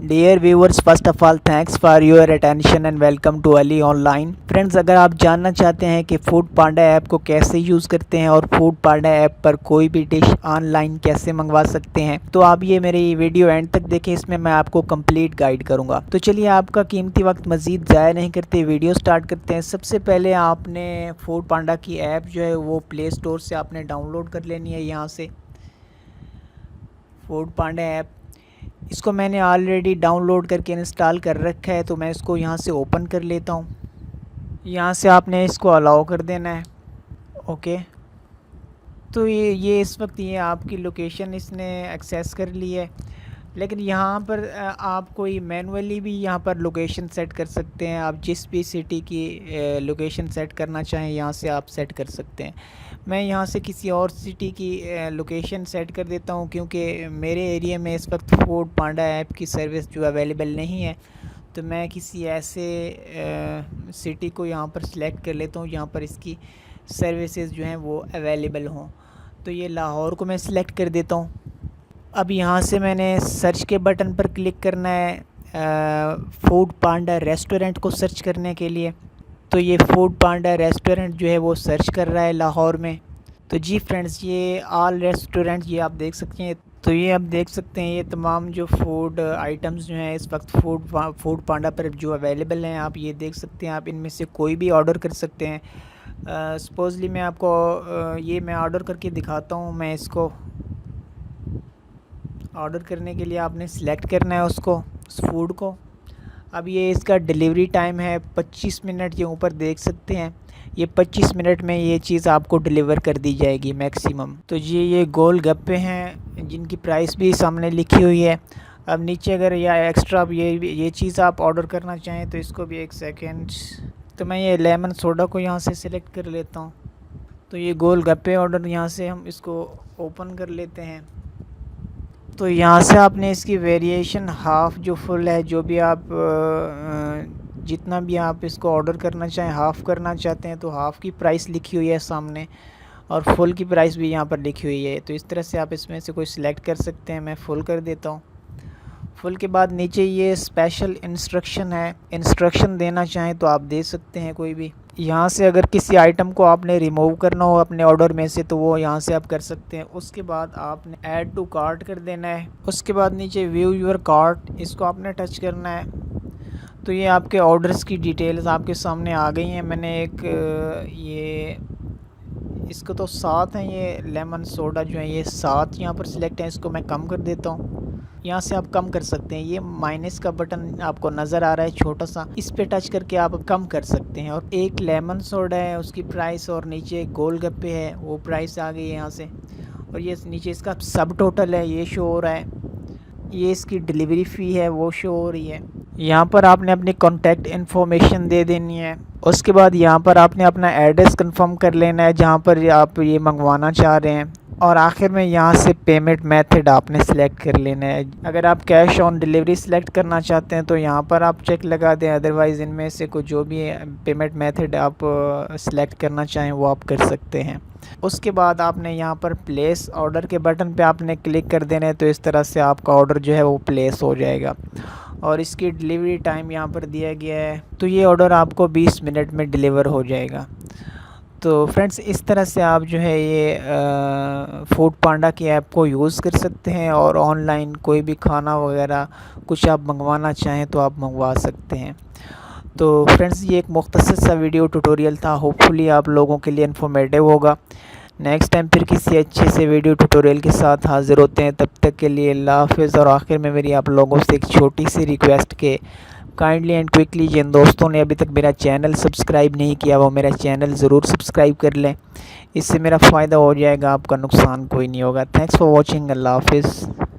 Dear viewers, first of all thanks for your attention and welcome to Ali online. Friends, अगर आप जानना चाहते हैं कि फूड पांडा ऐप को कैसे यूज़ करते हैं और फूड पांडा ऐप पर कोई भी डिश ऑनलाइन कैसे मंगवा सकते हैं, तो आप ये मेरी वीडियो एंड तक देखें। इसमें मैं आपको कंप्लीट गाइड करूँगा। तो चलिए आपका कीमती वक्त मज़ीद ज़ाया नहीं करते, वीडियो स्टार्ट करते हैं। सबसे पहले आपने फूड पांडा की ऐप जो है वो प्ले स्टोर से आपने डाउनलोड कर लेनी है। यहाँ से फूड पांडा ऐप, इसको मैंने ऑलरेडी डाउनलोड करके इंस्टॉल कर रखा है, तो मैं इसको यहाँ से ओपन कर लेता हूँ। यहाँ से आपने इसको अलाउ कर देना है। ओके, तो ये इस वक्त ये आपकी लोकेशन इसने एक्सेस कर ली है, लेकिन यहाँ पर आप कोई मैनुअली भी यहाँ पर लोकेशन सेट कर सकते हैं। आप जिस भी सिटी की लोकेशन सेट करना चाहें यहाँ से आप सेट कर सकते हैं। मैं यहाँ से किसी और सिटी की लोकेशन सेट कर देता हूँ, क्योंकि मेरे एरिया में इस वक्त फूड पांडा ऐप की सर्विस जो अवेलेबल नहीं है। तो मैं किसी ऐसे सिटी को यहाँ पर सिलेक्ट कर लेता हूँ जहाँ पर इसकी सर्विसेज जो हैं वो अवेलेबल हों। तो ये लाहौर को मैं सिलेक्ट कर देता हूँ। अब यहाँ से मैंने सर्च के बटन पर क्लिक करना है फूड पांडा रेस्टोरेंट को सर्च करने के लिए। तो ये फूड पांडा रेस्टोरेंट जो है वो सर्च कर रहा है लाहौर में। तो जी फ्रेंड्स, ये ऑल रेस्टोरेंट ये आप देख सकते हैं। तो ये आप देख सकते हैं ये तमाम जो फूड आइटम्स जो हैं इस वक्त फूड पांडा पर जो अवेलेबल हैं, आप ये देख सकते हैं। आप इनमें से कोई भी ऑर्डर कर सकते हैं। सपोजली मैं आपको ये मैं ऑर्डर करके दिखाता हूँ। मैं इसको ऑर्डर करने के लिए आपने सिलेक्ट करना है उसको, उस फूड को। अब ये इसका डिलीवरी टाइम है 25 मिनट। ये ऊपर देख सकते हैं, ये 25 मिनट में ये चीज़ आपको डिलीवर कर दी जाएगी मैक्सिमम। तो ये गोल गप्पे हैं जिनकी प्राइस भी सामने लिखी हुई है। अब नीचे अगर या एक्स्ट्रा ये चीज़ आप ऑर्डर करना चाहें तो इसको भी एक सेकेंड, तो मैं ये लेमन सोडा को यहाँ से सिलेक्ट कर लेता हूँ। तो ये गोल गप्पे ऑर्डर यहाँ से हम इसको ओपन कर लेते हैं। तो यहाँ से आपने इसकी वेरिएशन हाफ़ जो फुल है, जो भी आप जितना भी आप इसको ऑर्डर करना चाहें, हाफ़ करना चाहते हैं तो हाफ़ की प्राइस लिखी हुई है सामने, और फुल की प्राइस भी यहाँ पर लिखी हुई है। तो इस तरह से आप इसमें से कोई सिलेक्ट कर सकते हैं। मैं फ़ुल कर देता हूँ। फुल के बाद नीचे ये स्पेशल इंस्ट्रक्शन है, इंस्ट्रक्शन देना चाहें तो आप दे सकते हैं कोई भी। यहाँ से अगर किसी आइटम को आपने रिमूव करना हो अपने ऑर्डर में से तो वो यहाँ से आप कर सकते हैं। उसके बाद आपने ऐड टू कार्ट कर देना है। उसके बाद नीचे व्यू योर कार्ट, इसको आपने टच करना है। तो ये आपके ऑर्डर्स की डिटेल्स आपके सामने आ गई हैं। मैंने एक ये इसको तो 7 हैं, ये लेमन सोडा जो है ये 7 यहाँ पर सिलेक्ट है। इसको मैं कम कर देता हूँ। यहाँ से आप कम कर सकते हैं। ये माइनस का बटन आपको नज़र आ रहा है छोटा सा, इस पे टच करके आप कम कर सकते हैं। और एक लेमन सोडा है उसकी प्राइस, और नीचे गोल गप्पे है वो प्राइस आ गई है यहाँ से। और ये नीचे इसका सब टोटल है ये शो हो रहा है। ये इसकी डिलीवरी फ़ी है वो शो हो रही है। यहाँ पर आपने अपनी कॉन्टैक्ट इन्फॉर्मेशन दे देनी है। उसके बाद यहाँ पर आपने अपना एड्रेस कंफर्म कर लेना है जहाँ पर आप ये मंगवाना चाह रहे हैं। और आखिर में यहाँ से पेमेंट मेथड आपने सेलेक्ट कर लेना है। अगर आप कैश ऑन डिलीवरी सेलेक्ट करना चाहते हैं तो यहाँ पर आप चेक लगा दें, अदरवाइज़ इनमें से कोई जो भी पेमेंट मेथड आप सेलेक्ट करना चाहें वो आप कर सकते हैं। उसके बाद आपने यहाँ पर प्लेस ऑर्डर के बटन पे आपने क्लिक कर देना है। तो इस तरह से आपका ऑर्डर जो है वो प्लेस हो जाएगा, और इसकी डिलीवरी टाइम यहाँ पर दिया गया है। तो ये ऑर्डर आपको 20 मिनट में डिलीवर हो जाएगा। तो फ्रेंड्स, इस तरह से आप जो है ये फूड पांडा की ऐप को यूज़ कर सकते हैं, और ऑनलाइन कोई भी खाना वगैरह कुछ आप मंगवाना चाहें तो आप मंगवा सकते हैं। तो फ्रेंड्स, ये एक मुख्तसर सा वीडियो ट्यूटोरियल था। होपफुली आप लोगों के लिए इन्फॉर्मेटिव होगा। नेक्स्ट टाइम फिर किसी अच्छे से वीडियो ट्यूटोरियल के साथ हाज़िर होते हैं। तब तक के लिए अल्लाह हाफ़िज़। और आखिर में मेरी आप लोगों से एक छोटी सी रिक्वेस्ट के काइंडली एंड क्विकली जिन दोस्तों ने अभी तक मेरा चैनल सब्सक्राइब नहीं किया वो मेरा चैनल ज़रूर सब्सक्राइब कर लें। इससे मेरा फ़ायदा हो जाएगा, आपका नुकसान कोई नहीं होगा। Thanks for watching. अल्लाह हाफ़िज़।